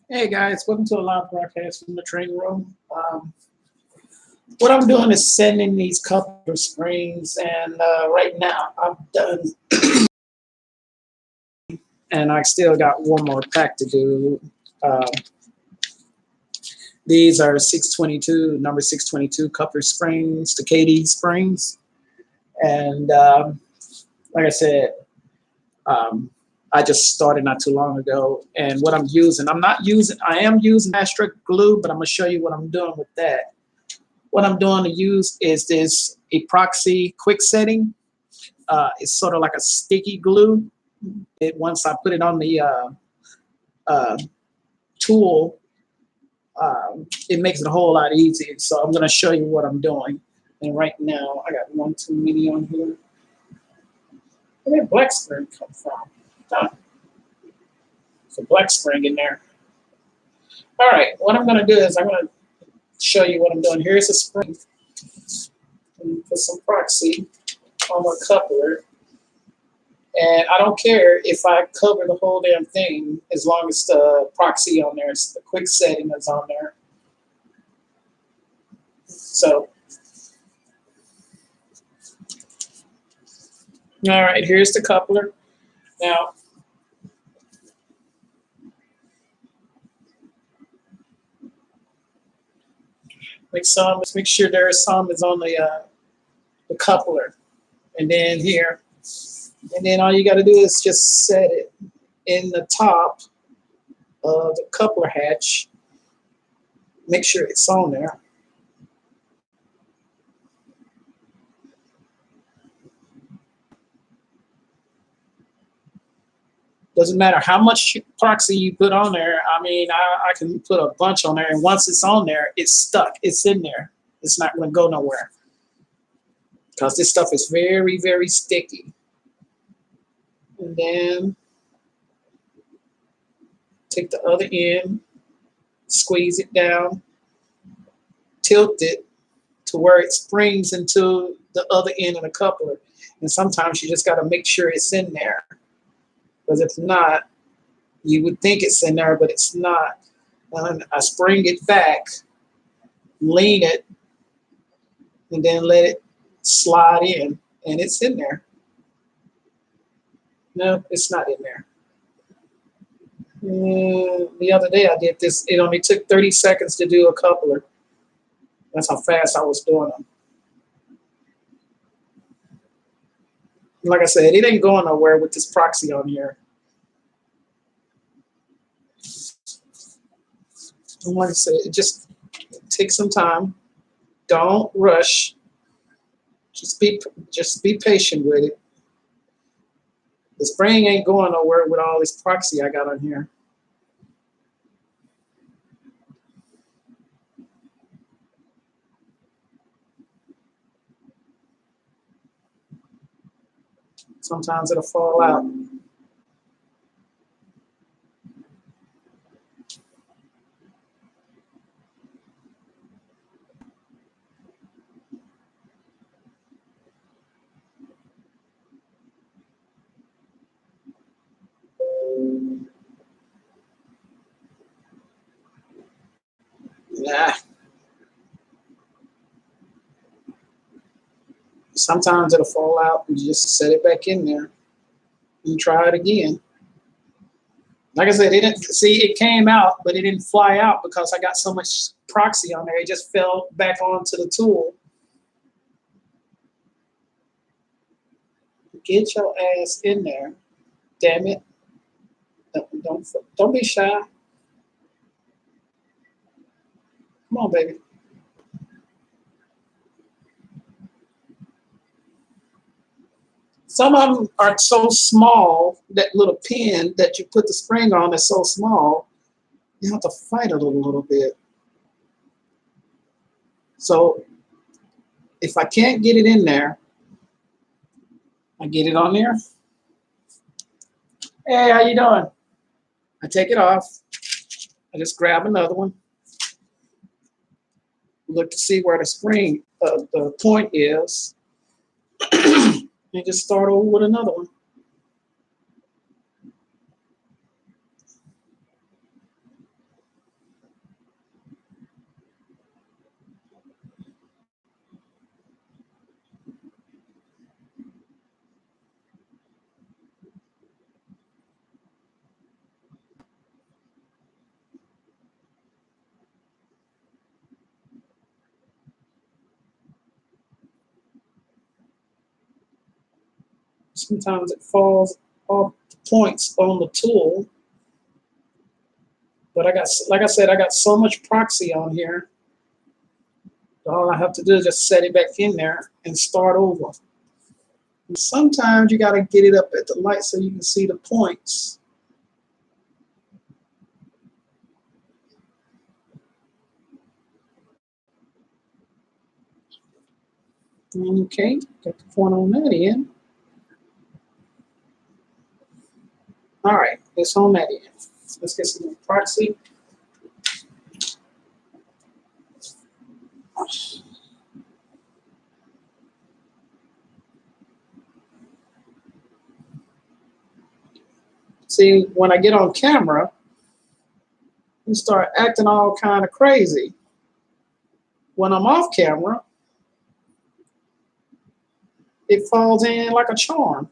Hey guys, welcome to a live broadcast from the training room. What I'm doing is sending these couple of springs, and right now I'm done, and I still got one more pack to do. Uh, these are 622, number 622 coupler springs, the KD springs, and like I said, um, I just started not too long ago, and what I am using Astra glue, but I'm gonna show you what I'm doing with that. What I'm doing to use is this epoxy quick setting. It's sort of like a sticky glue. Once I put it on the uh, tool, it makes it a whole lot easier. So I'm going to show you what I'm doing. And right now, I got one too many on here. Where did black spring come from? Huh. It's a black spring in there. All right, what I'm going to do is I'm going to show you what I'm doing. Here's a spring. Put some proxy on my coupler. And I don't care if I cover the whole damn thing as long as the proxy on there, the quick setting is on there. So, all right, here's the coupler. Now, let's make sure there's some is on the coupler. And then here. And then all you got to do is just set it in the top of the coupler hatch. Make sure it's on there. Doesn't matter how much proxy you put on there. I mean, I can put a bunch on there, and once it's on there, it's stuck. It's in there. It's not going to go nowhere because this stuff is very, very sticky. And then take the other end, squeeze it down, tilt it to where it springs into the other end of the coupler. And sometimes you just got to make sure it's in there. Because if not, you would think it's in there, but it's not. And I spring it back, lean it, and then let it slide in, and it's in there. No, it's not in there. The other day I did this. It only took 30 seconds to do a coupler. That's how fast I was doing them. Like I said, it ain't going nowhere with this proxy on here. And like I said, it just takes some time. Don't rush. Just be patient with it. The spring ain't going nowhere with all this proxy I got on here. Sometimes it'll fall out. Yeah. Sometimes it'll fall out and you just set it back in there and try it again. Like I said, it came out, but it didn't fly out because I got so much proxy on there. It just fell back onto the tool. Get your ass in there. Damn it. Don't be shy. Come on, baby. Some of them are so small, that little pin that you put the spring on is so small, you have to fight a little bit. So if I can't get it in there, I get it on there. Hey, how you doing? I take it off. I just grab another one. Look to see where the spring, the point is. And just start over with another one. Sometimes it falls off the points on the tool. But I got, like I said, I got so much proxy on here. All I have to do is just set it back in there and start over. And sometimes you got to get it up at the light so you can see the points. Okay, got the point on that end. All right, it's on that end. So let's get some proxy. See, when I get on camera, you start acting all kind of crazy. When I'm off camera, it falls in like a charm.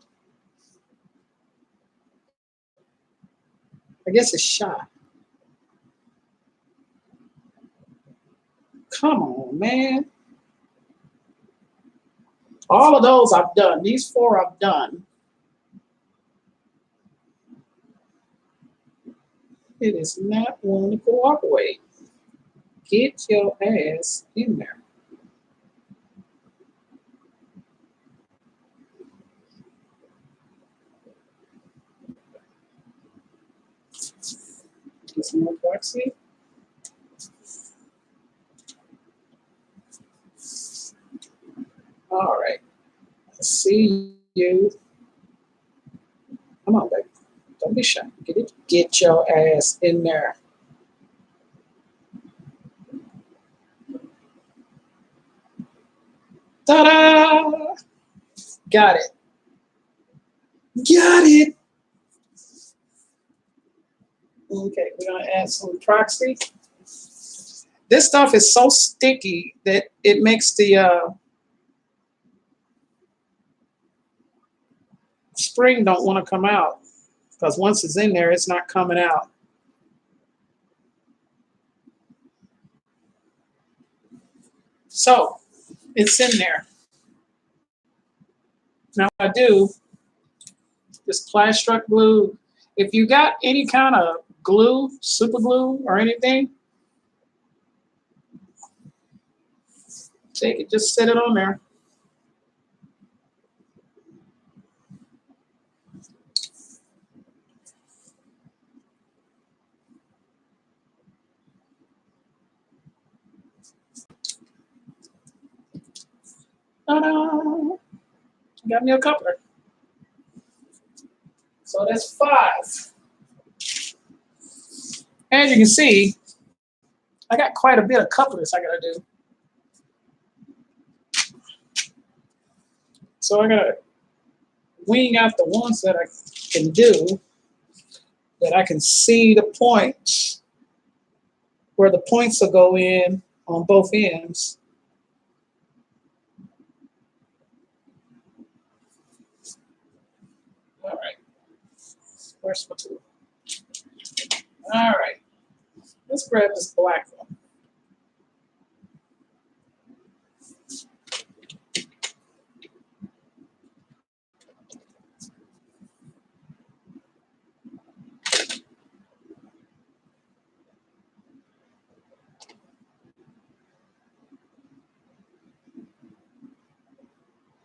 I guess it's shy. Come on, man. All of those I've done. These 4 I've done. It is not wanting to cooperate. Get your ass in there. Get some more proxy. All right. I see you. Come on, baby. Don't be shy. Get it. Get your ass in there. Ta-da! Got it. Got it. Okay, we're gonna add some proxy. This stuff is so sticky that it makes the spring don't want to come out, because once it's in there, it's not coming out. So it's in there. Now I do this Plastic glue. If you got any kind of glue, super glue or anything, take it, just set it on there. Ta-da! Got me a coupler. So that's 5. As you can see, I got quite a bit of couplers I gotta do. So I gotta wing out the ones that I can do, that I can see the points, where the points will go in on both ends. All right, where's my tool? All right, let's grab this black one.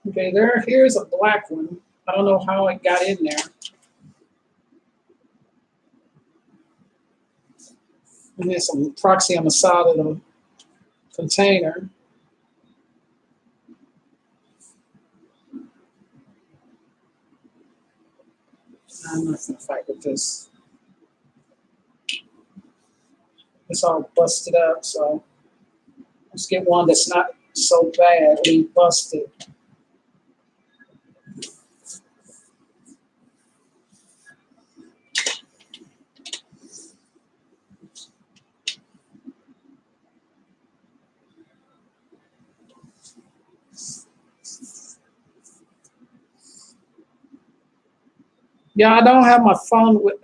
Okay, here's a black one. I don't know how it got in there. And there's some proxy on the side of the container. I'm not gonna fight with this. It's all busted up, so let's get one that's not so badly busted. Yeah, I don't have my phone with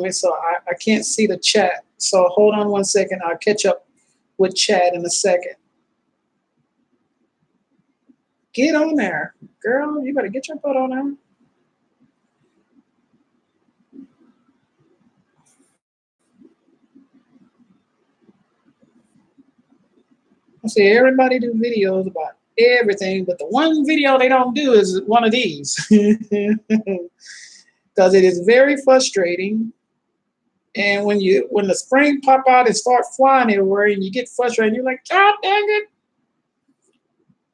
me, so I can't see the chat. So hold on 1 second. I'll catch up with chat in a second. Get on there, girl. You better get your butt on there. I say everybody do videos about everything, but the one video they don't do is one of these. Because it is very frustrating. And when the spring pop out and start flying everywhere and you get frustrated, you're like, God dang it.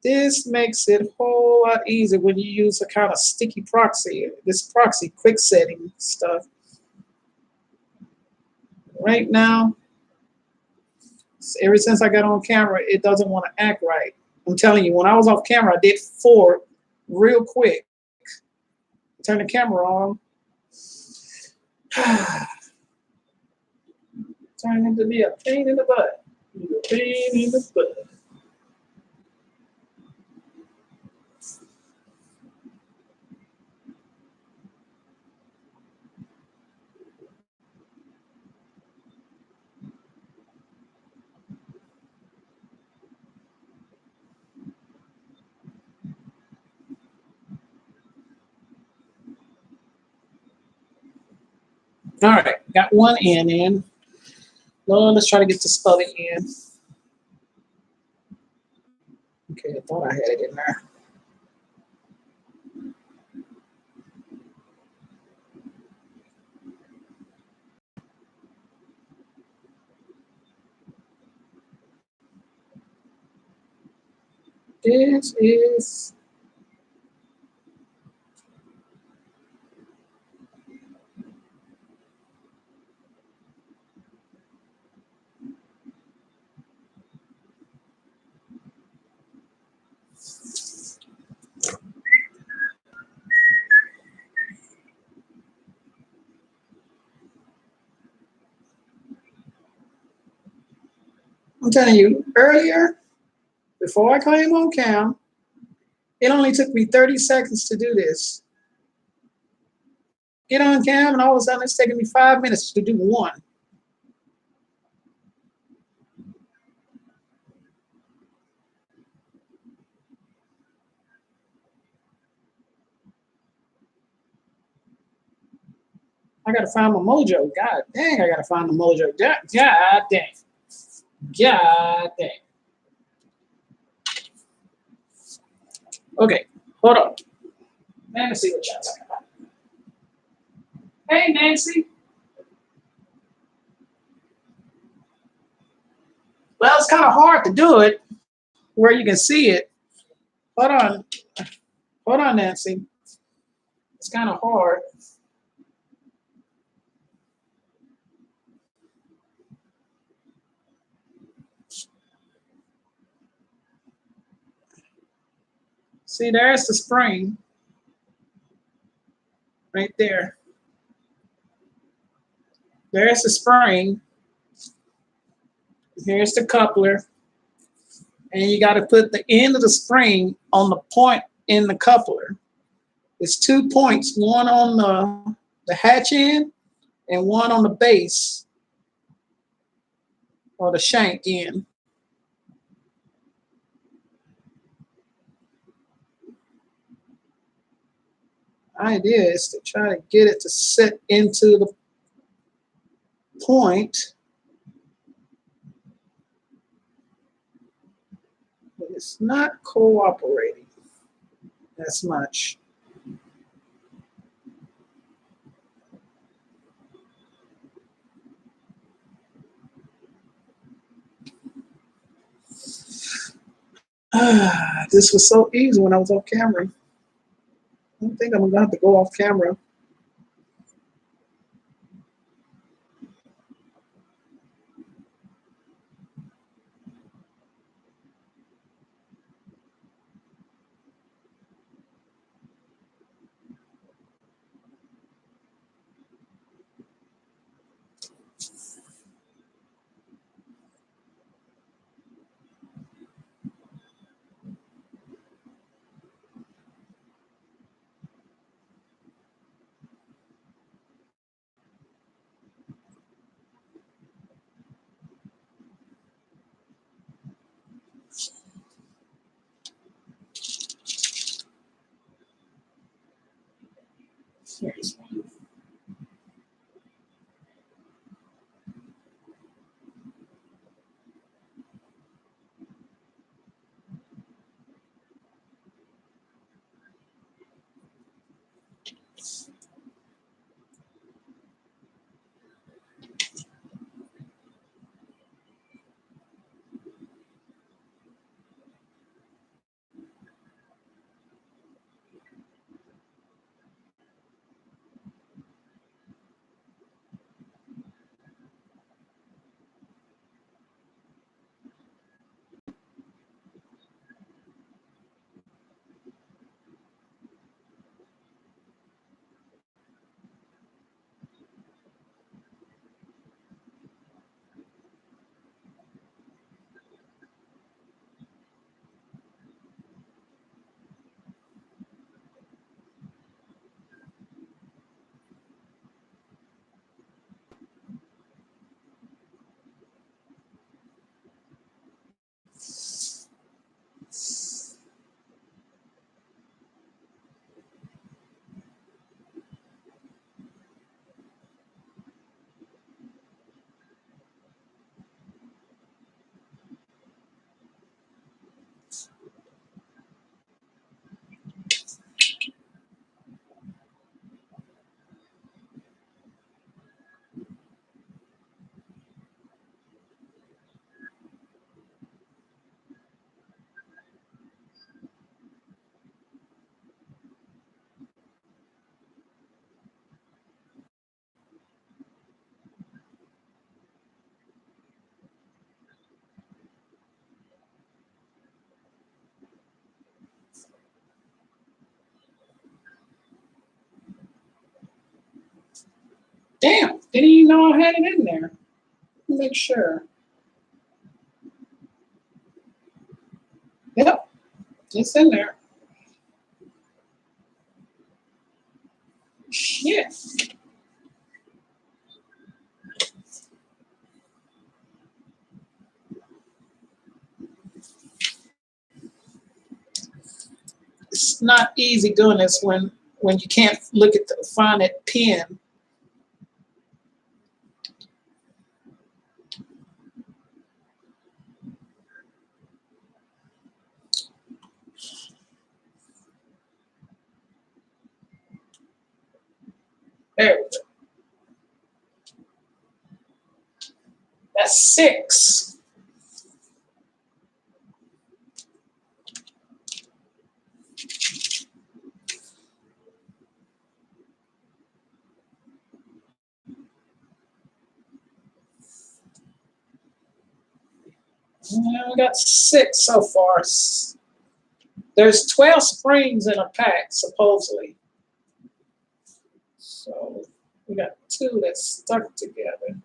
This makes it a whole lot easier when you use a kind of sticky proxy, this proxy quick setting stuff. Right now, ever since I got on camera, it doesn't want to act right. I'm telling you, when I was off camera, I did 4 real quick. Turn the camera on. Turn into be a pain in the butt. A pain in the butt. All right, got one N in. Well, let's try to get this other N. Okay, I thought I had it in there. This is I'm telling you, earlier, before I came on cam, it only took me 30 seconds to do this. Get on cam, and all of a sudden it's taking me 5 minutes to do one. I gotta find my mojo. God dang, I gotta find the mojo. God dang. God dang. Okay, hold on. Let me see what y'all talking about. Hey, Nancy. Well, it's kind of hard to do it where you can see it. Hold on. Hold on, Nancy. It's kind of hard. See, there's the spring right there. There's the spring. Here's the coupler. And you got to put the end of the spring on the point in the coupler. It's 2 points, one on the hatch end and one on the base or the shank end. Idea is to try to get it to set into the point. But it's not cooperating as much. This was so easy when I was off camera. I don't think I'm gonna have to go off camera. Here's one. Damn, didn't even know I had it in there. Make sure. Yep, it's in there. Shit. It's not easy doing this when you can't look at the find it pin. There we go. That's 6. We got 6 so far. There's 12 springs in a pack, supposedly. So we got 2 that's stuck together.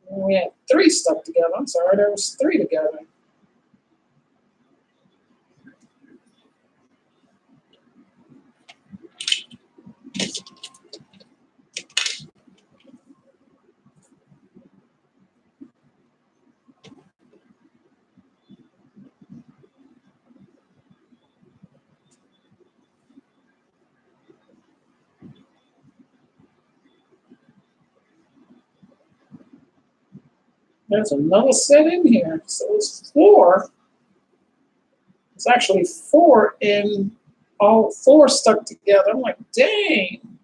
And we had 3 stuck together. I'm sorry, there was 3 together. There's another set in here. So it's 4. It's actually 4 in all 4 stuck together. I'm like, dang.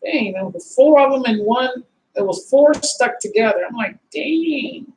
Dang, there was 4 of them in one. There was 4 stuck together. I'm like, dang.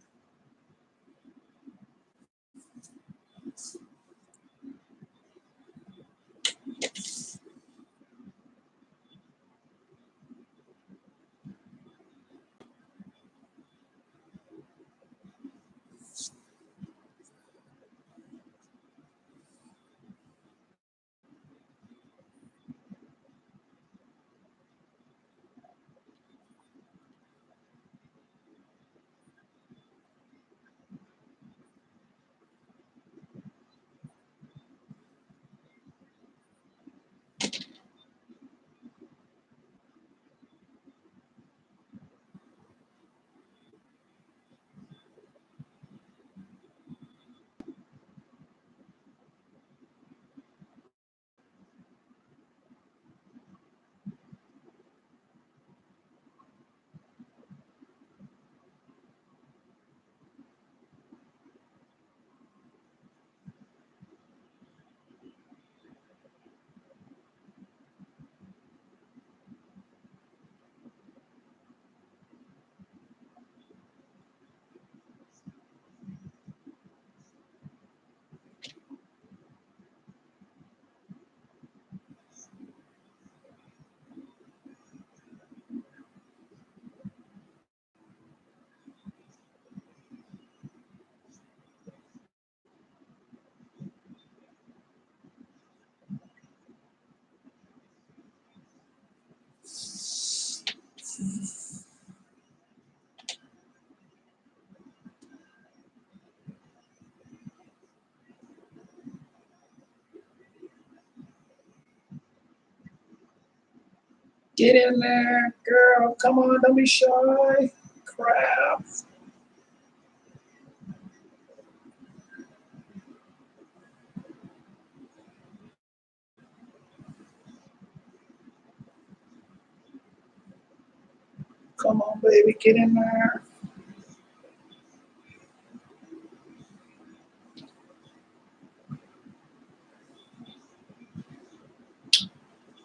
Get in there, girl. Come on, don't be shy. Crap. Come on, baby, get in there.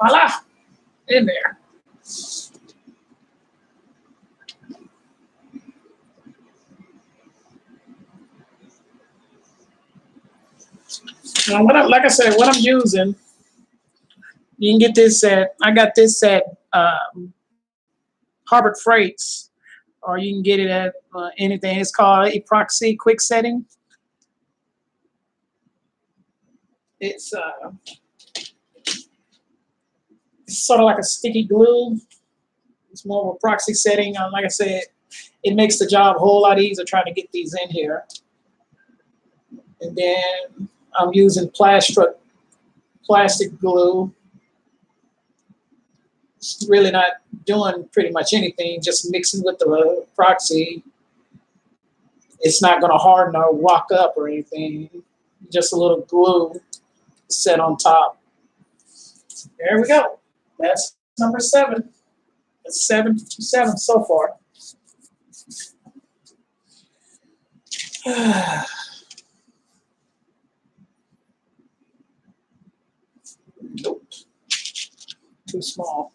Voila, in there. Now, like I said, what I'm using, you can get this at, I got this at Harbor Freights, or you can get it at anything. It's called Epoxy Quick Setting. It's sort of like a sticky glue. It's more of a proxy setting. Like I said, it makes the job a whole lot easier trying to get these in here. And then I'm using plastic glue. It's really not doing pretty much anything, just mixing with the proxy. It's not going to harden or rock up or anything. Just a little glue set on top. There we go. That's number 7. That's 7 so far. Nope. Too small.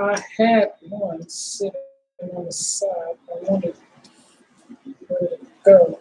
I had one sitting on the side. I wondered where it go.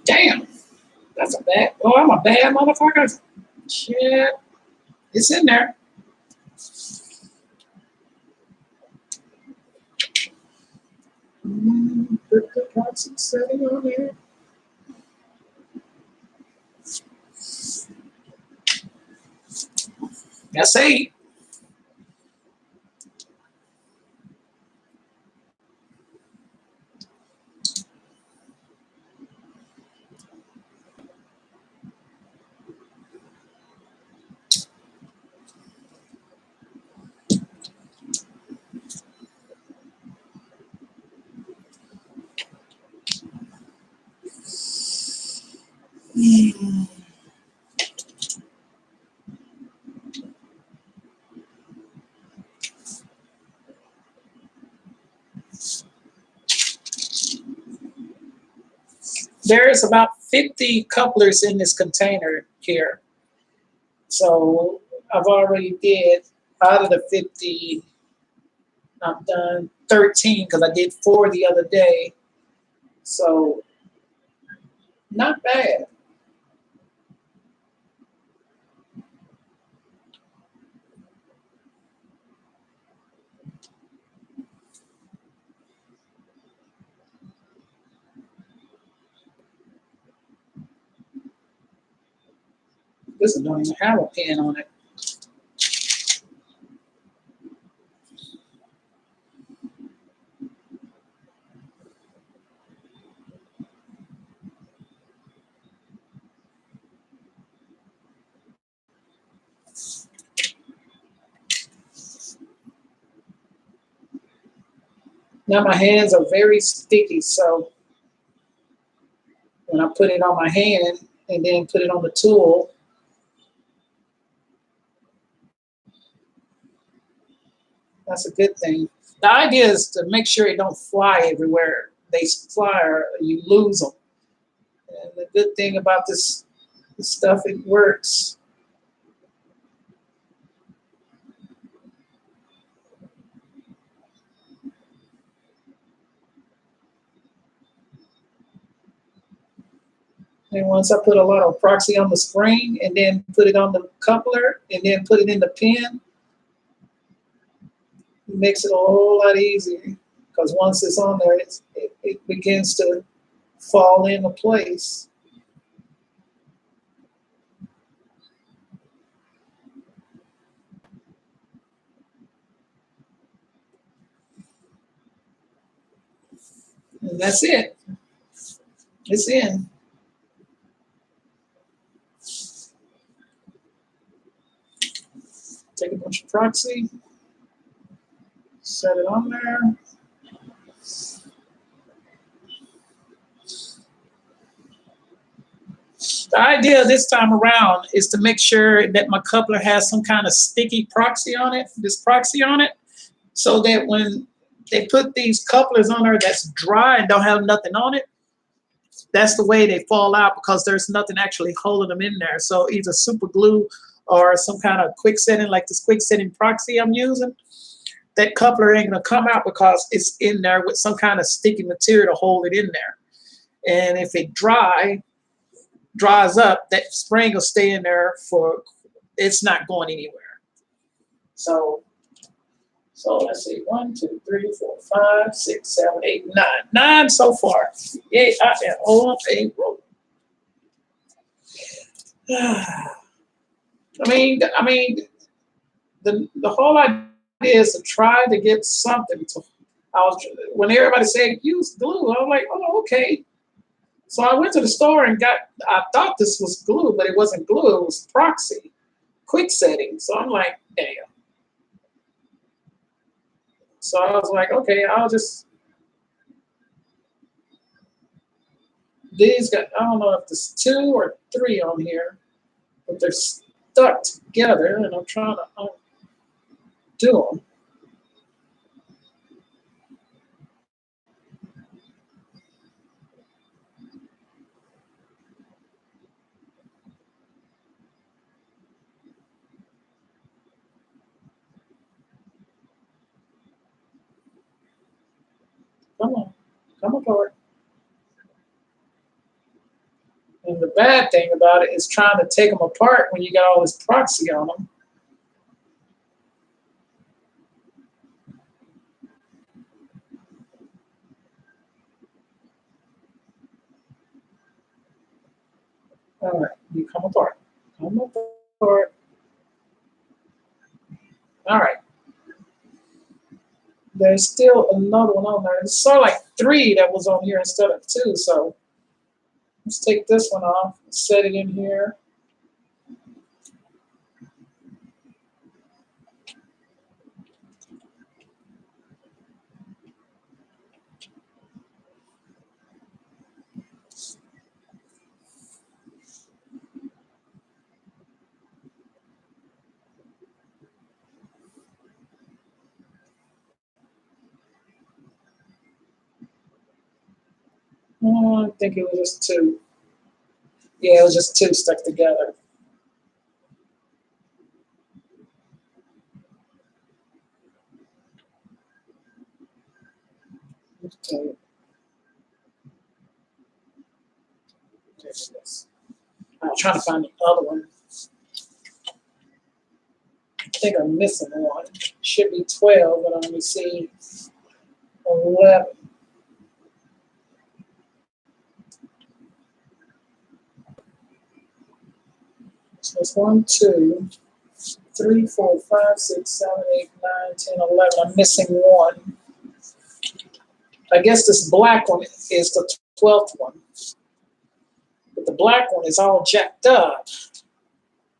Damn, that's a bad. Oh, I'm a bad motherfucker. Shit, it's in there. Put the proxy setting on there. That's 8. There's about 50 couplers in this container here. So I've already did, out of the 50, I've done 13 because I did 4 the other day. So not bad. This one don't even have a pin on it. Now my hands are very sticky, so when I put it on my hand and then put it on the tool, that's a good thing. The idea is to make sure it don't fly everywhere. They fly or you lose them. And the good thing about this stuff, it works. And once I put a lot of epoxy on the spring and then put it on the coupler and then put it in the pin, it makes it a whole lot easier. Because once it's on there, it begins to fall into place. And that's it. It's in. Take a bunch of epoxy, set it on there. The idea this time around is to make sure that my coupler has some kind of sticky proxy on it, so that when they put these couplers on there that's dry and don't have nothing on it, that's the way they fall out because there's nothing actually holding them in there. So either super glue or some kind of quick setting, like this quick setting proxy I'm using, that coupler ain't gonna come out because it's in there with some kind of sticky material to hold it in there. And if it dries up, that spring will stay in there it's not going anywhere. So let's see, 1, 2, 3, 4, 5, 6, 7, 8, 9. 9 so far. Yeah, I am on a roll. I mean, the whole idea is to try to get something to. When everybody said use glue, I was like, oh, okay. So I went to the store and I thought this was glue, but it wasn't glue, it was proxy, quick setting. So I'm like, damn. So I was like, okay, I don't know if there's 2 or 3 on here, but they're stuck together and I'm trying to undo them. Come on, come apart. And the bad thing about it is trying to take them apart when you got all this proxy on them. All right, you come apart. Come apart. All right. There's still another one on there. It's sort of like 3 that was on here instead of 2. So let's take this one off, set it in here. I think it was just 2. Yeah, it was just 2 stuck together. Okay. I'm trying to find the other one. I think I'm missing one. Should be 12, but I only see 11. So it's 1, 2, 3, 4, 5, 6, 7, 8, 9, 10, 11. I'm missing one. I guess this black one is the 12th one. But the black one is all jacked up.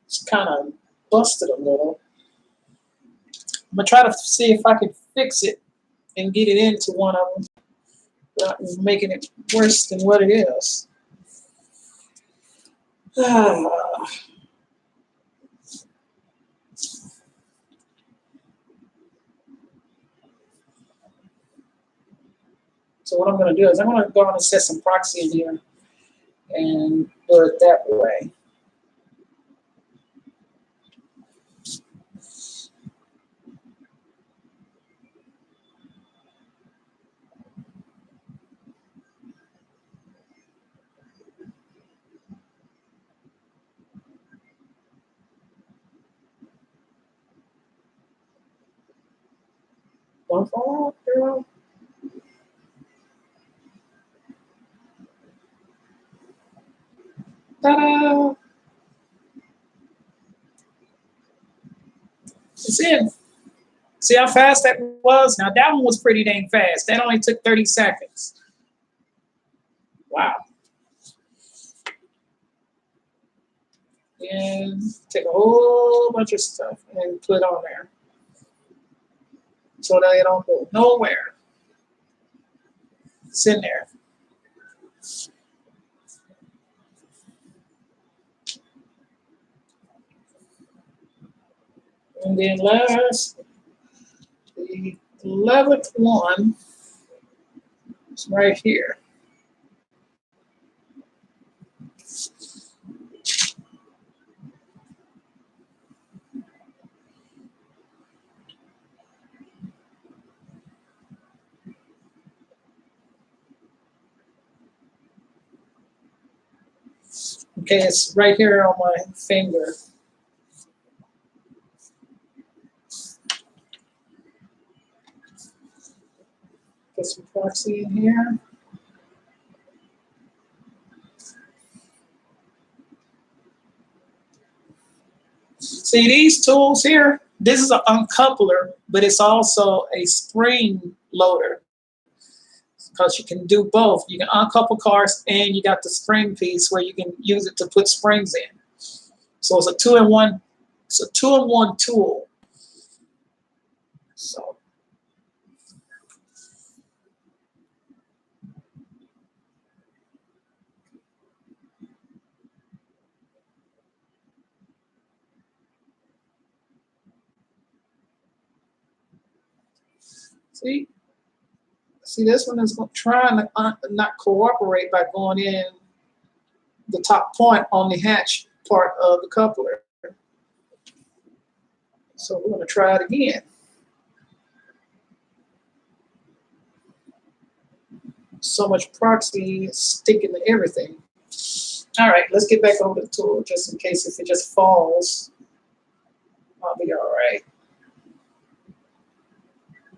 It's kind of busted a little. I'm going to try to see if I can fix it and get it into one of them without making it worse than what it is. So what I'm going to do is I'm going to go on and set some proxy in here and do it that way. Don't fall off, girl. Ta-da! It's in. See how fast that was? Now that one was pretty dang fast. That only took 30 seconds. Wow. And take a whole bunch of stuff and put on there so that it don't go nowhere. It's in there. And then last, the 11th one is right here. Okay, it's right here on my finger. Put some proxy in here. See these tools here? This is an uncoupler, but it's also a spring loader because you can do both. You can uncouple cars and you got the spring piece where you can use it to put springs in. So it's a two-in-one. It's a two-in-one tool. So see, this one is trying to not cooperate by going in the top point on the hatch part of the coupler. So we're going to try it again. So much proxy sticking to everything. All right, let's get back over the tool just in case if it just falls, I'll be all right.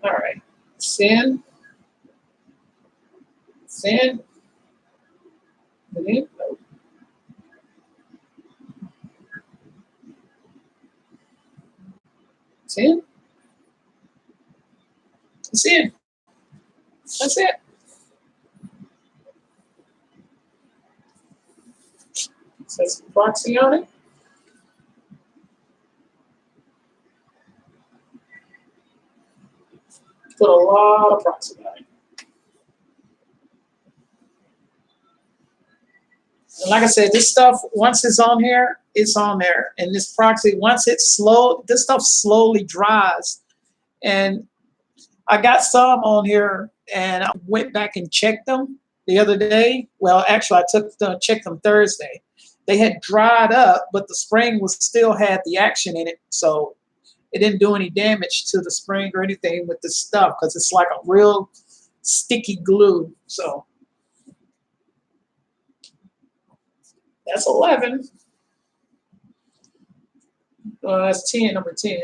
All right, send, and then no. Send, send. That's it. Set some proxy on it. Put a lot of proxy on it. And like I said, this stuff, once it's on here, it's on there. And this proxy, once it's slow, this stuff slowly dries. And I got some on here and I went back and checked them the other day. Well, actually, I checked them Thursday. They had dried up, but the spring still had the action in it. So it didn't do any damage to the spring or anything with this stuff because it's like a real sticky glue. So that's 11. That's 10, number 10.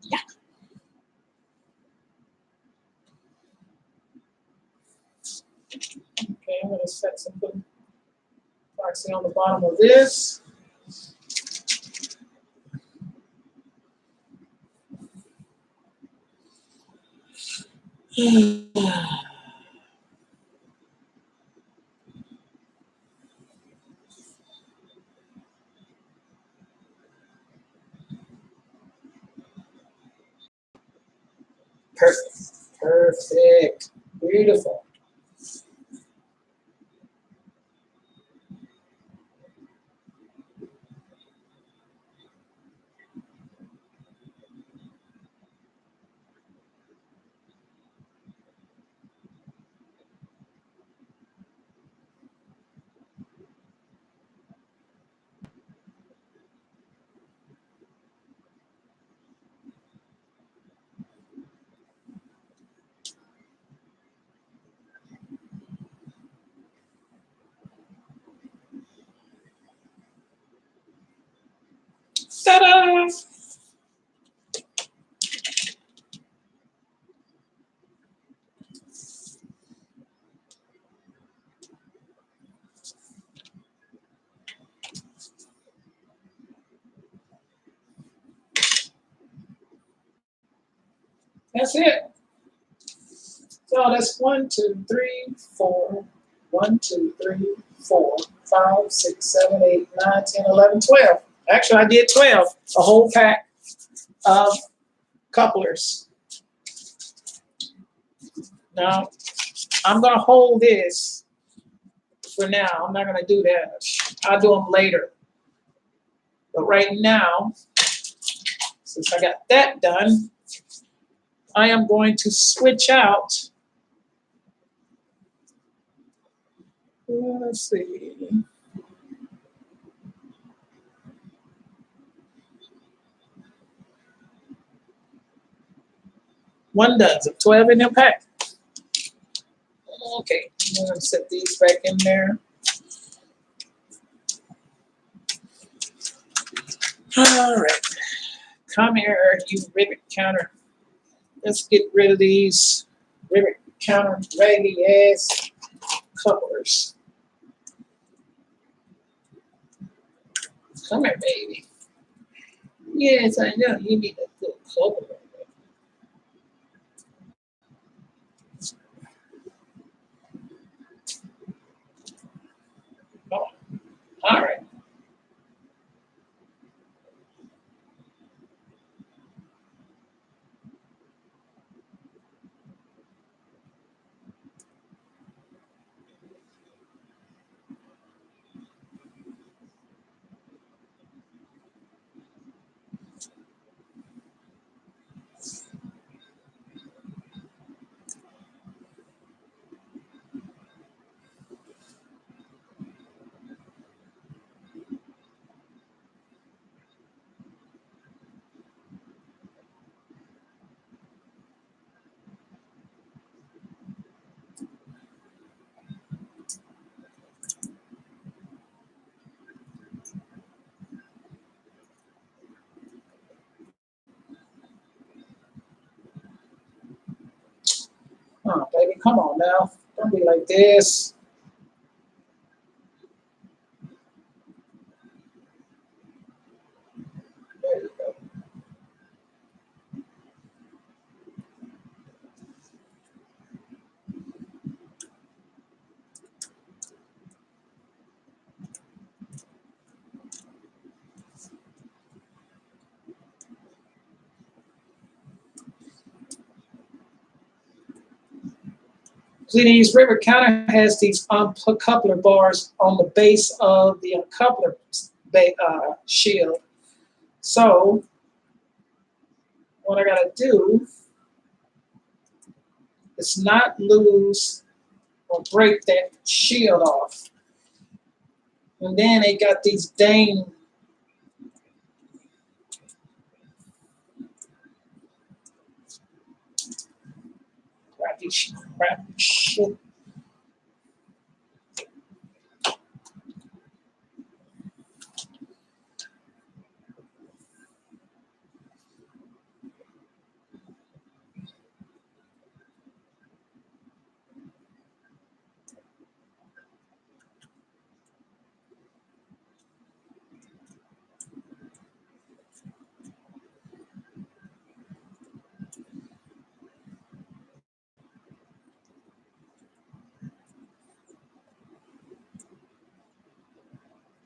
Yeah. Okay, I'm going to set something. epoxy on the bottom of this. Perfect. Perfect. Beautiful. Ta-da! That's it. So that's 1, 2, 3, 4. 1, 2, 3, 4, 5, 6, 7, 8, 9, 10, 11, 12. Actually, I did 12. A whole pack of couplers. Now, I'm going to hold this for now. I'm not going to do that. I'll do them later. But right now, since I got that done, I am going to switch out. Let's see. One dozen, 12 in their pack. Okay, I'm going to set these back in there. All right. Come here, you rivet counter. Let's get rid of these rivet counter raggedy ass couplers. Come here, baby. Yes, I know. You need a good coupler. Oh, all right. Oh, baby, come on now. Don't be like this. There you go. See, these rivet counter has these uncoupler bars on the base of the uncoupler shield. So what I gotta do is not lose or break that shield off. And then they got these dang crappy shit.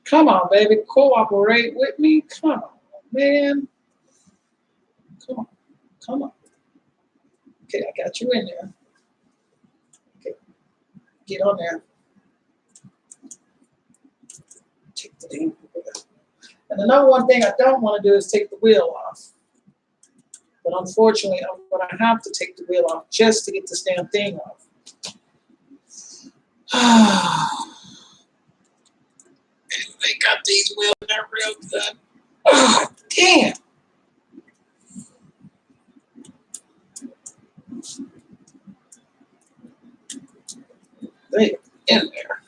Come on, baby, cooperate with me. Come on, man. Come on, come on. Okay, I got you in there. Okay, get on there. Take the damn wheel. And another one thing I don't want to do is take the wheel off. But unfortunately, I'm going to have to take the wheel off just to get this damn thing off. They got these wheels, they're real good. Damn. They in there.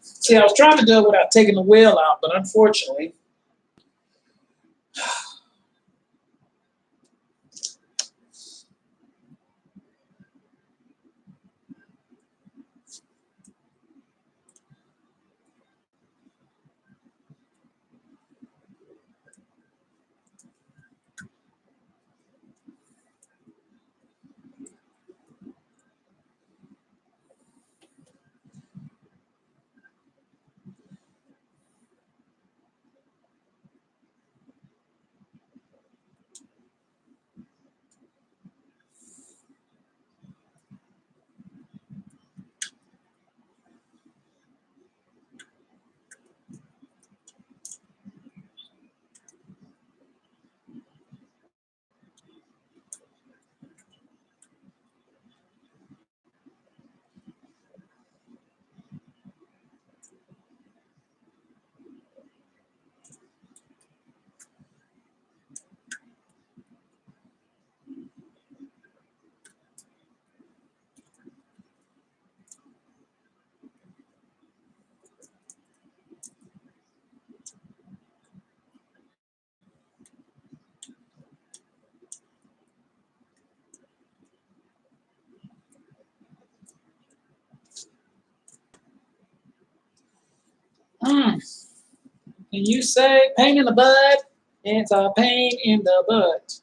See, I was trying to do it without taking the wheel out, but unfortunately, can you say pain in the butt? It's a pain in the butt.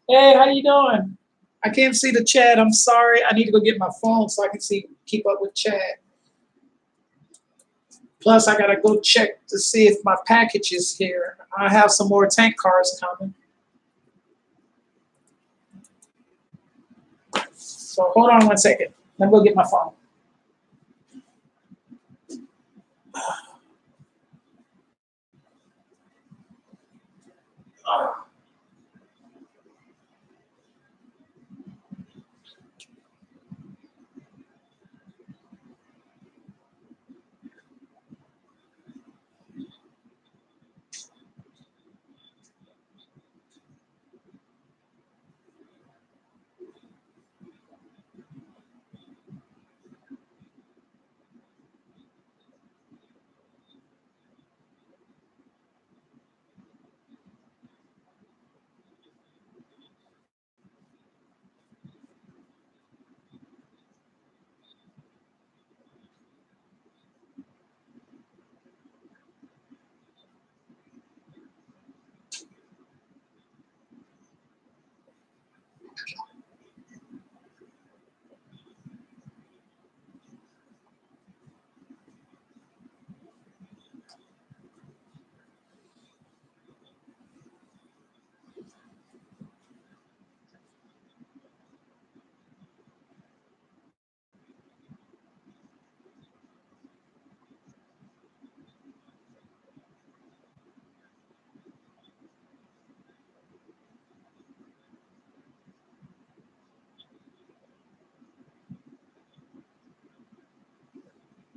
Hey, how you doing? I can't see the chat. I'm sorry. I need to go get my phone so I can keep up with chat. Plus, I gotta go check to see if my package is here. I have some more tank cars coming. So hold on 1 second. Let me go get my phone.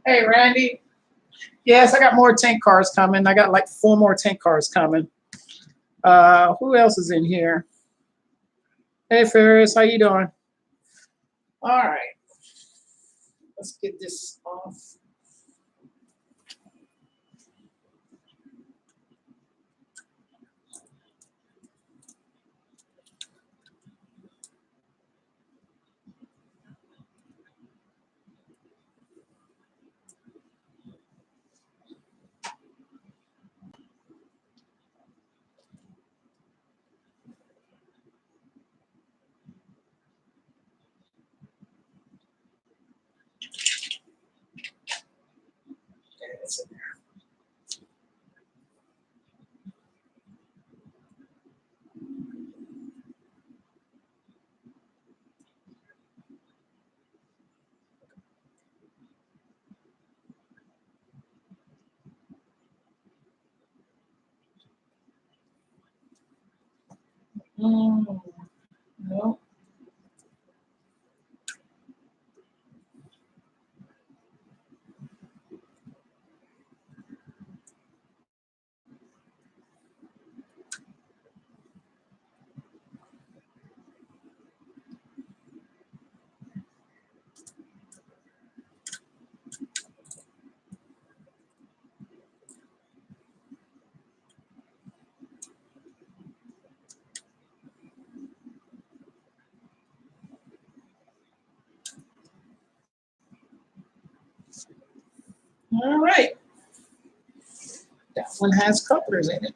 Hey, Randy. Yes, I got more tank cars coming. I got like 4 more tank cars coming. Who else is in here? Hey, Ferris, how you doing? All right. Let's get this off. what's in there. No. All right. That one has couplers in it.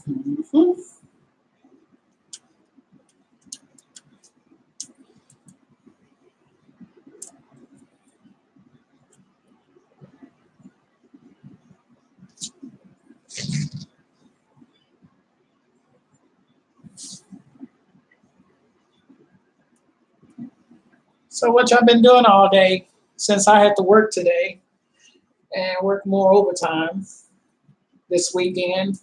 Mhm. So what y'all been doing all day since I had to work today and work more overtime this weekend?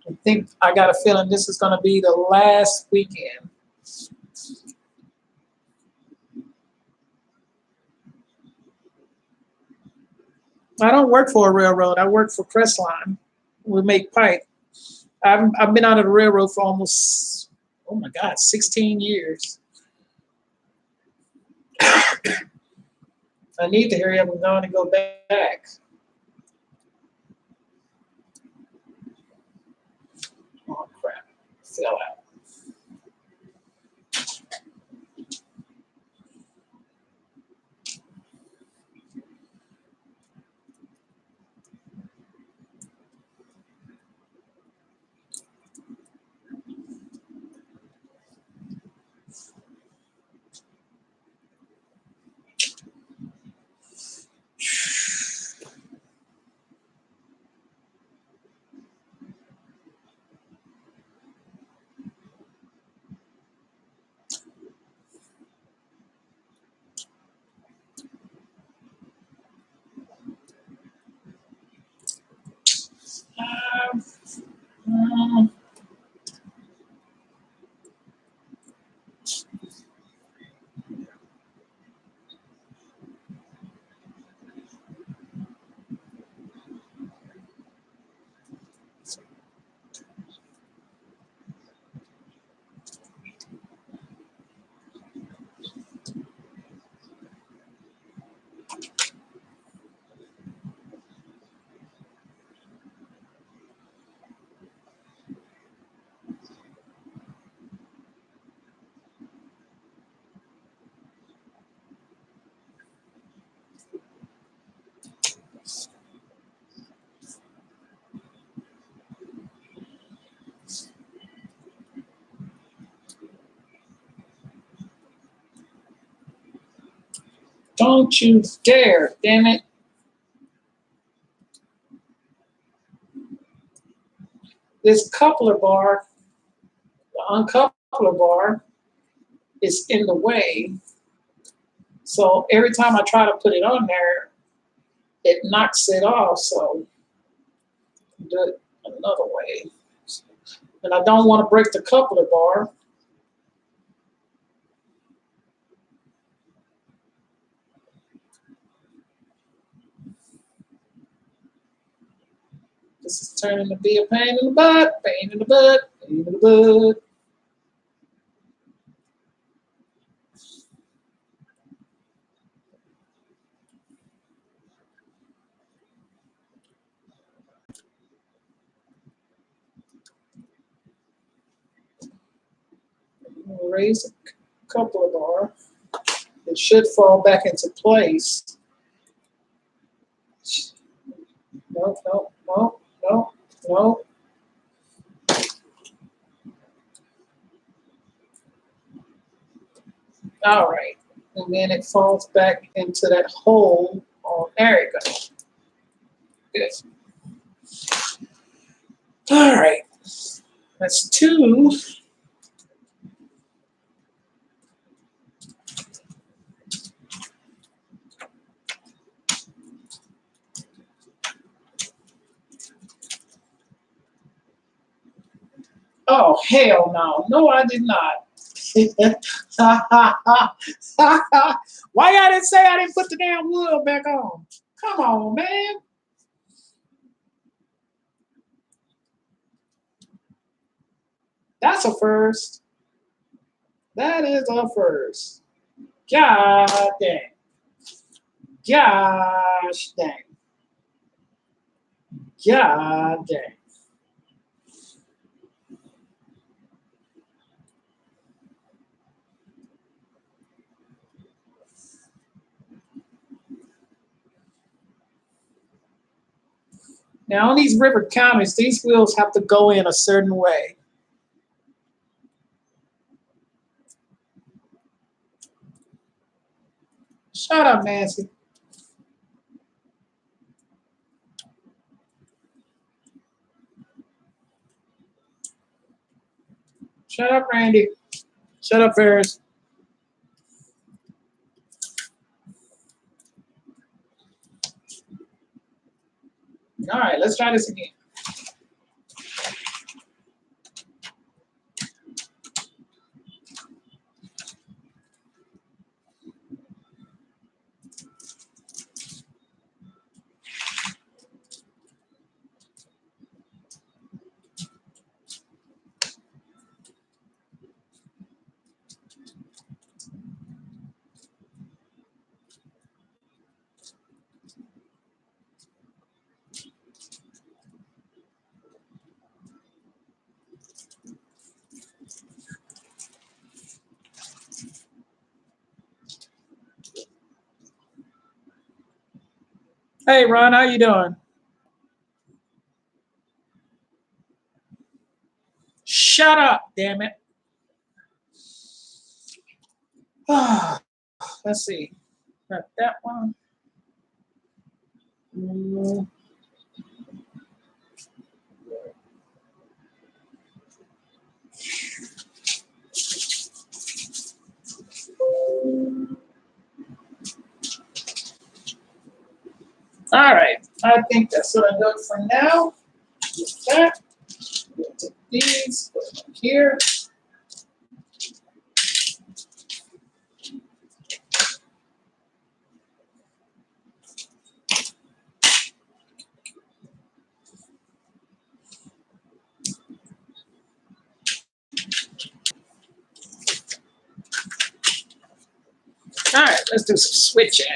I think I got a feeling this is going to be the last weekend. I don't work for a railroad. I work for Crestline. We make pipe. I've been out of the railroad for almost, oh my God, 16 years. I need to hurry up and go and go back. Oh crap, fell out. Um, um, don't you dare, damn it. This coupler bar, the uncoupler bar, is in the way. So every time I try to put it on there, it knocks it off. So do it another way. And I don't want to break the coupler bar. This is turning to be a pain in the butt, pain in the butt, pain in the butt. We'll raise a couple of more. It should fall back into place. No, no, no, no, no. All right. And then it falls back into that hole. Oh, there you go. Good. All right. That's 2. Oh, hell no. No, I did not. Why y'all didn't say I didn't put the damn wood back on? Come on, man. That's a first. That is a first. God dang. Gosh dang. God dang. Now on these river counters, these wheels have to go in a certain way. Shut up, Nancy. Shut up, Randy. Shut up, Ferris. All right, let's try this again. Hey, Ron, how you doing? Shut up, damn it. Let's see. Got that one. All right, I think that's what I got for now. With that, we'll take these, put them here. All right, let's do some switching.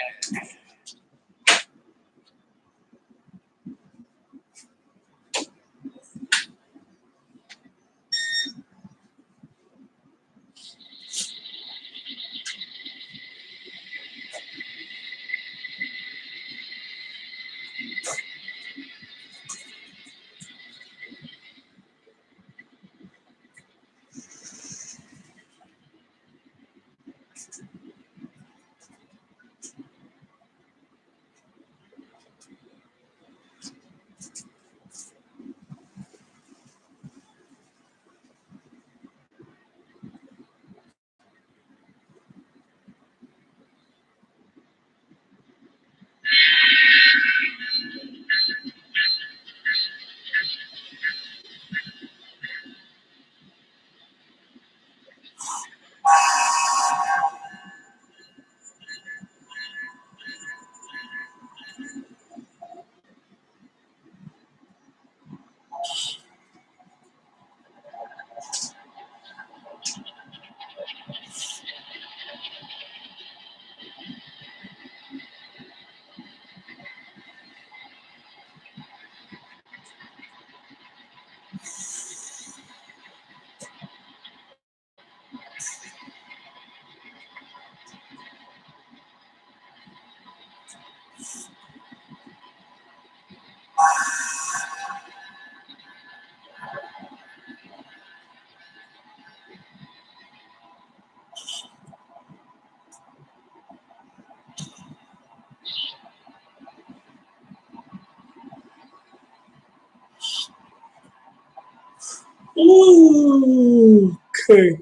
Ooh, okay.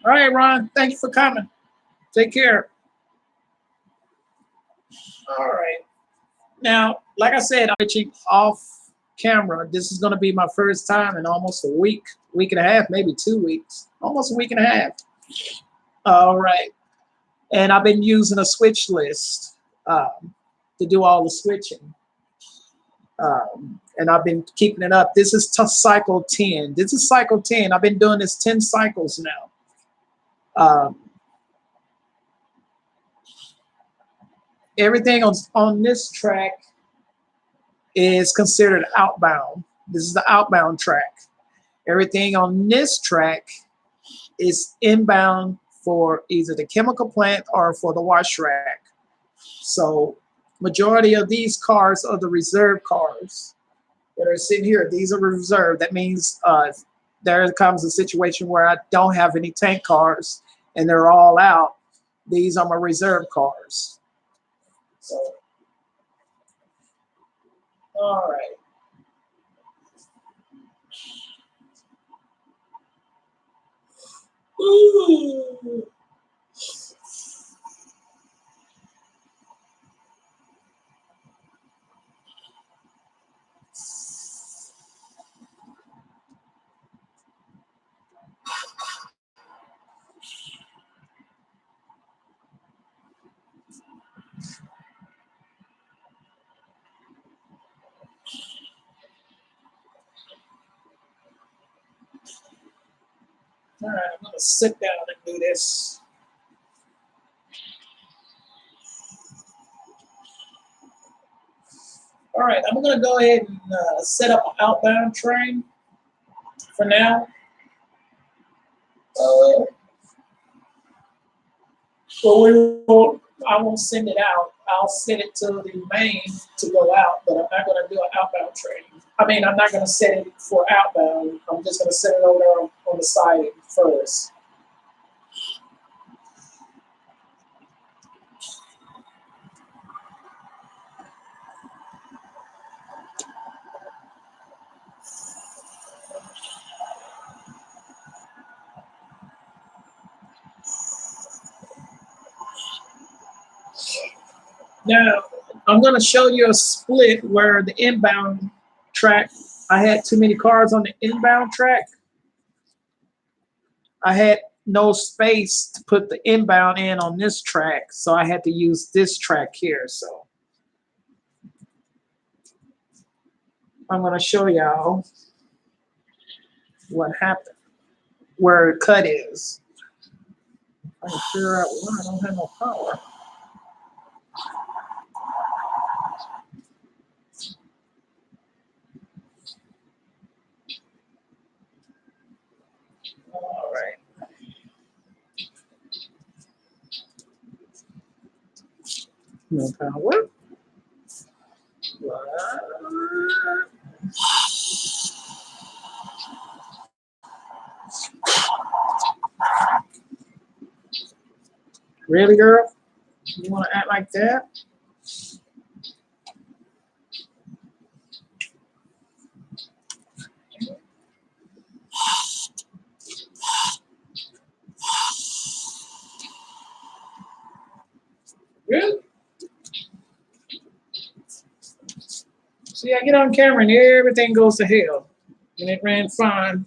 All right, Ron. Thank you for coming. Take care. All right. Now, like I said, I'm pitching off camera. This is going to be my first time in almost a week, week and a half, maybe 2 weeks, almost a week and a half. All right. And I've been using a switch list to do all the switching. And I've been keeping it up. This is cycle 10. This is cycle 10. I've been doing this 10 cycles now. Everything on this track is considered outbound. This is the outbound track. Everything on this track is inbound for either the chemical plant or for the wash rack. So majority of these cars are the reserve cars that are sitting here. These are reserve. That means there comes a situation where I don't have any tank cars and they're all out. These are my reserve cars. So, all right. Ooh. All right, I'm gonna sit down and do this. All right, I'm gonna go ahead and set up an outbound train for now. But I won't send it out. I'll send it to the main to go out, but I'm not gonna do an outbound train. I mean, I'm not gonna set it for outbound. I'm just gonna set it over there on the side first. Now, I'm going to show you a split where the inbound track, I had too many cars on the inbound track. I had no space to put the inbound in on this track, so I had to use this track here. So I'm going to show y'all what happened, where the cut is. I can figure out why I don't have no power. All right. No power. Really, girl? You want to act like that? Really? See, I get on camera and everything goes to hell. And it ran fine.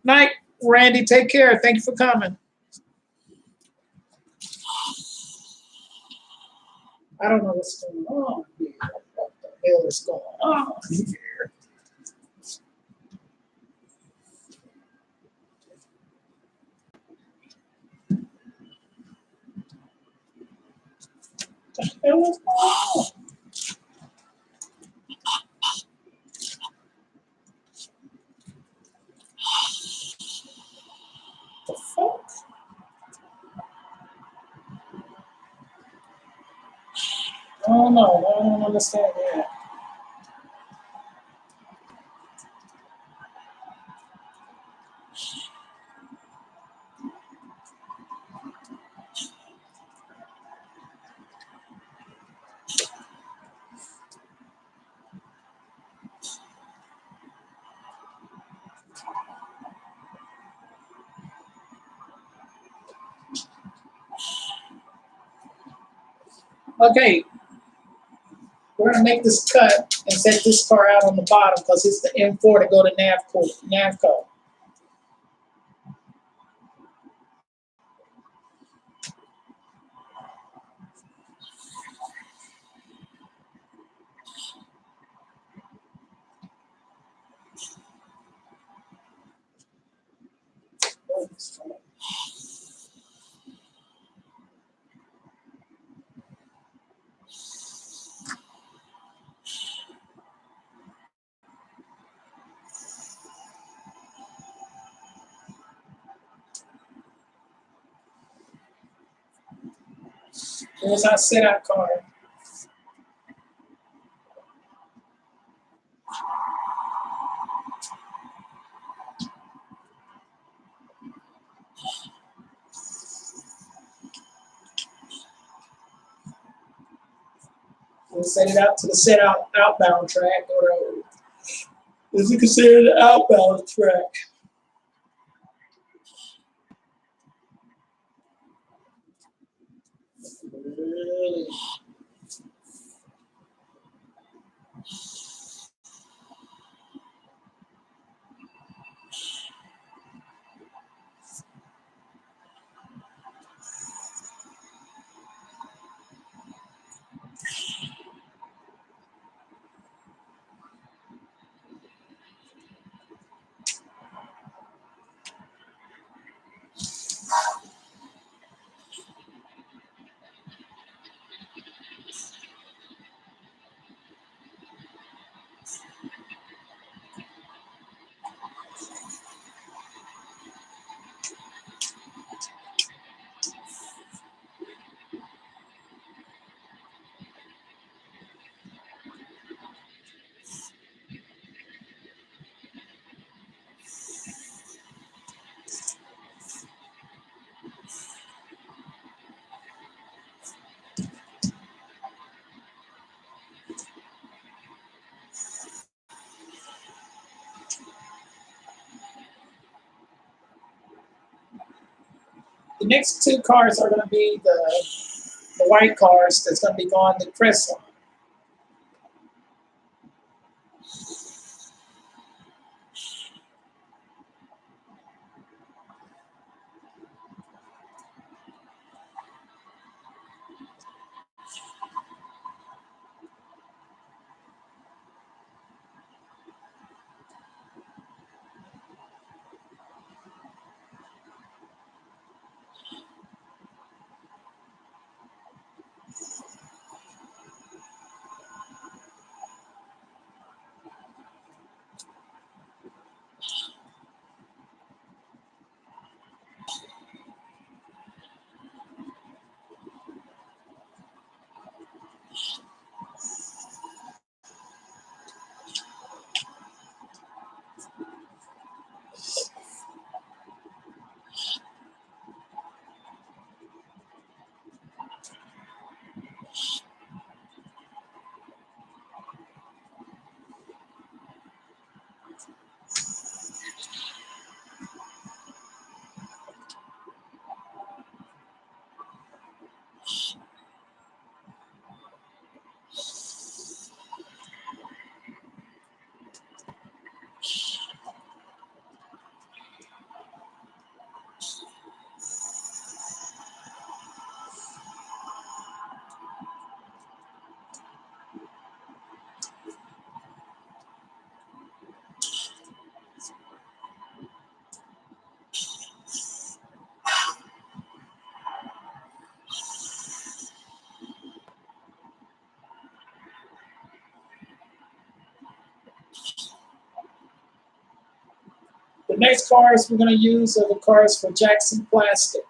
Night, Randy. Take care. Thank you for coming. I don't know what's going on here. What the hell is going on here? What the hell is going on? The fuck? I don't know. I don't understand that. Okay, we're gonna make this cut and set this car out on the bottom because it's the M4 to go to Navco. Here's our set out car. We'll set it out to the outbound track, or this is considered an outbound track. Really? The next two cars are going to be the white cars that's going to be going to Crestline. The next cars we're going to use are the cars for Jackson Plastic.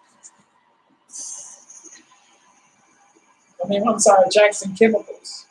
I'm sorry, Jackson Chemicals.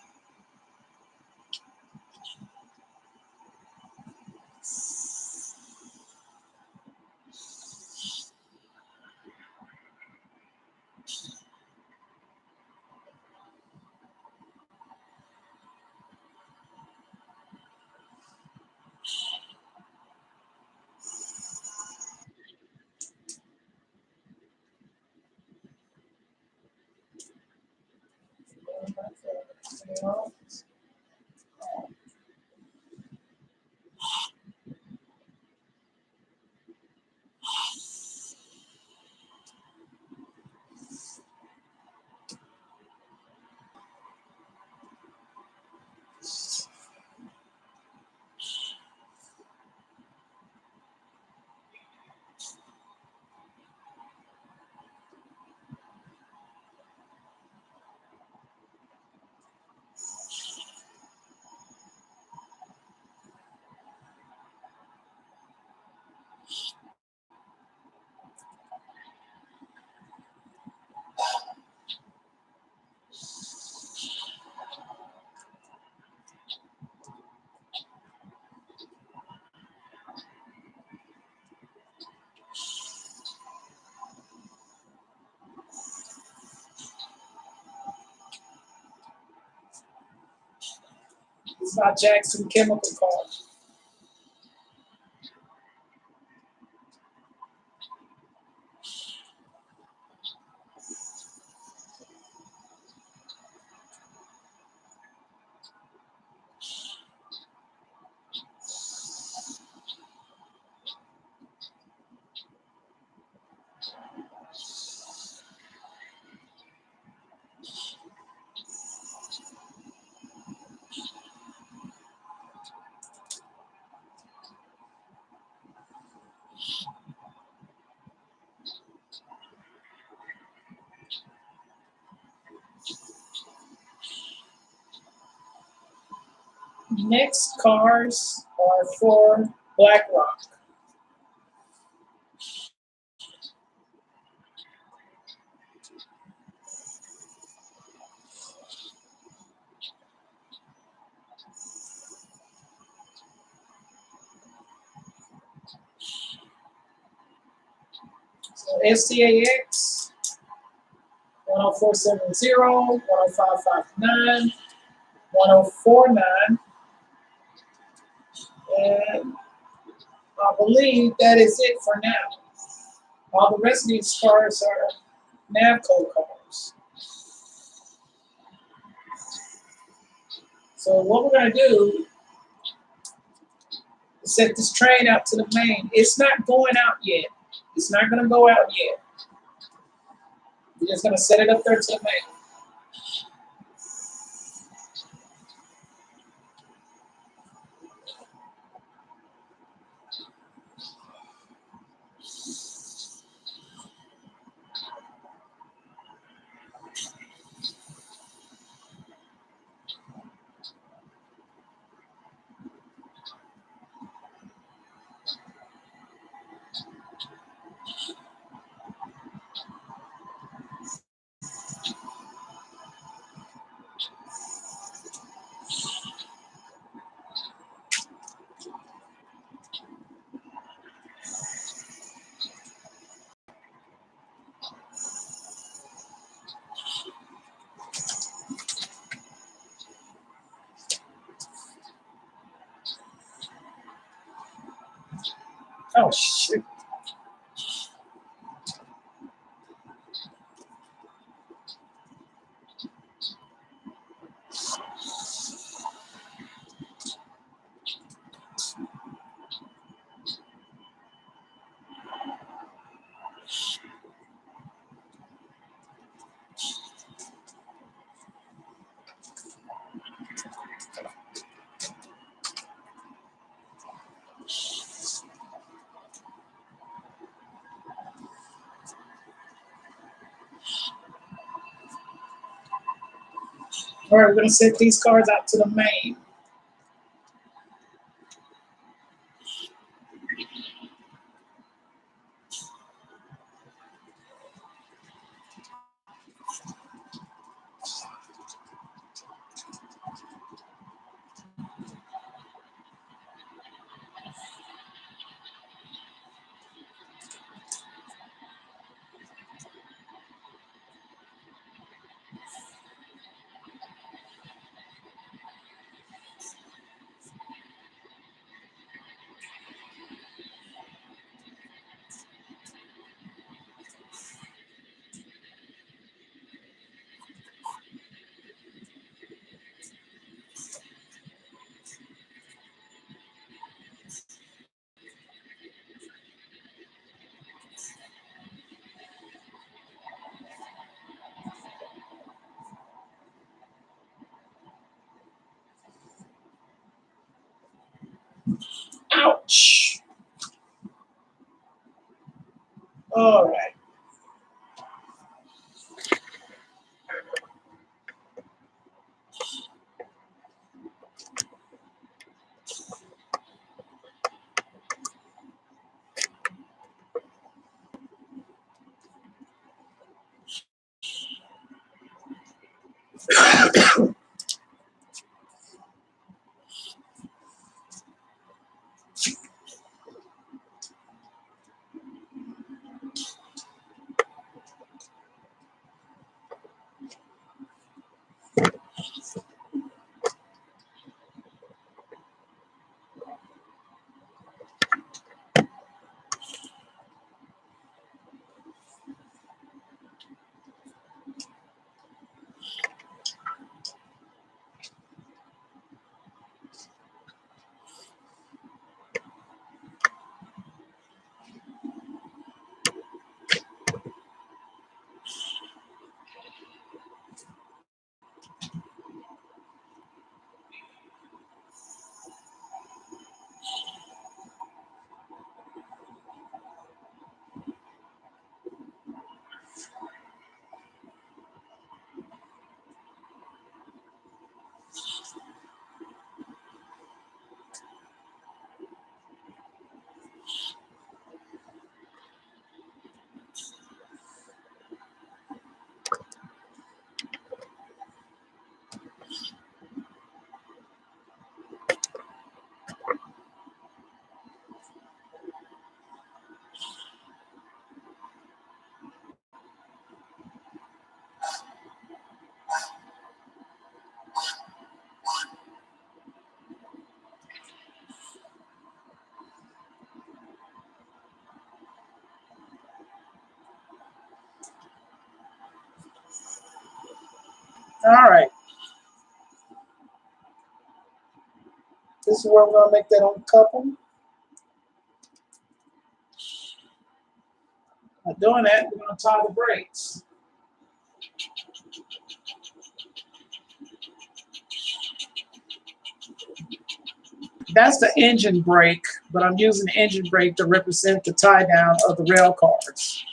is my Jackson Chemical card. Next cards are for BlackRock. So STAX 10470, 10559, 1049. And I believe that is it for now. All the rest of these cards are NAVCO cards. So what we're going to do is set this train out to the main. It's not going out yet. It's not going to go out yet. We're just going to set it up there to the main. Oh, shoot. All right, we're going to set these cards out to the main. Ouch. All right. All right. This is where we're gonna make that uncouple. By doing that, we're gonna tie the brakes. That's the engine brake, but I'm using the engine brake to represent the tie down of the rail cars.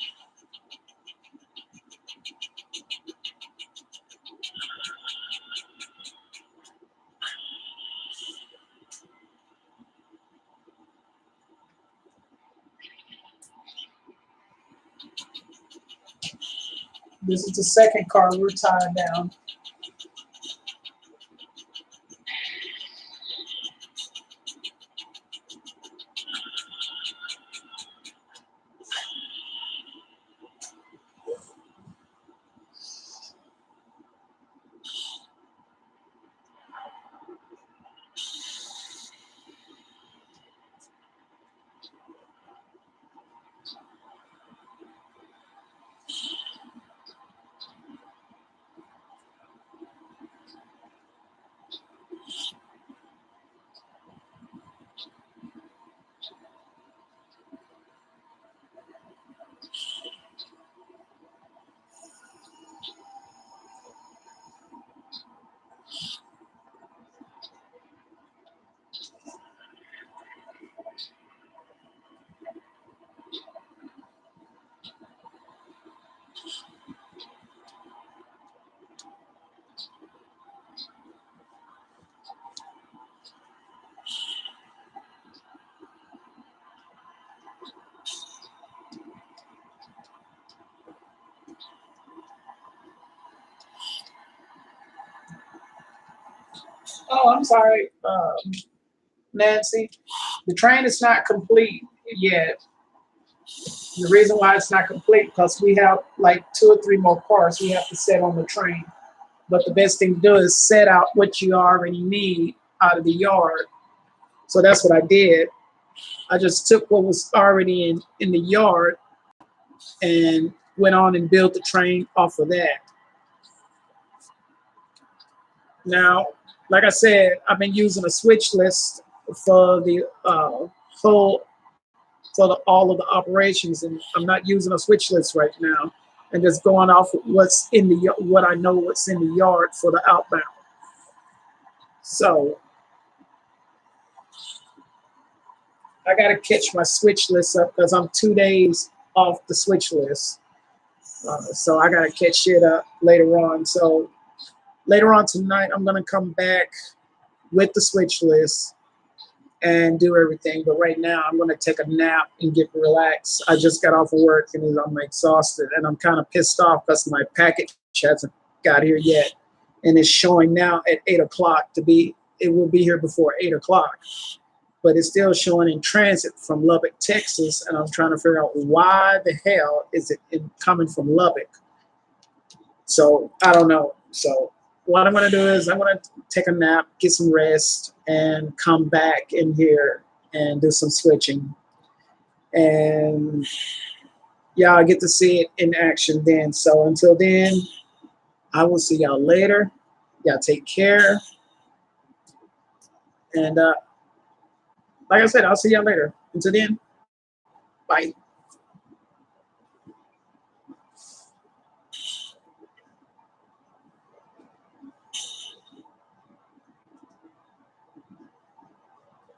This is the second car we're tying down. Oh, I'm sorry, Nancy. The train is not complete yet. The reason why it's not complete because we have like 2 or 3 more cars we have to set on the train. But the best thing to do is set out what you already need out of the yard. So that's what I did. I just took what was already in the yard and went on and built the train off of that. Now, like I said, I've been using a switch list for the whole for all of the operations, and I'm not using a switch list right now, and just going off of what's in the what I know what's in the yard for the outbound. So I got to catch my switch list up because I'm 2 days off the switch list. So I got to catch it up later on. So later on tonight, I'm going to come back with the switch list and do everything. But right now, I'm going to take a nap and get relaxed. I just got off of work and I'm exhausted, and I'm kind of pissed off because my package hasn't got here yet, and it's showing now at 8 o'clock to be. It will be here before 8 o'clock, but it's still showing in transit from Lubbock, Texas, and I'm trying to figure out why the hell is it coming from Lubbock. So I don't know. So what I'm going to do is I'm going to take a nap, get some rest, and come back in here and do some switching. And yeah, I get to see it in action then. So until then, I will see y'all later. Y'all take care. And like I said, I'll see y'all later. Until then, bye.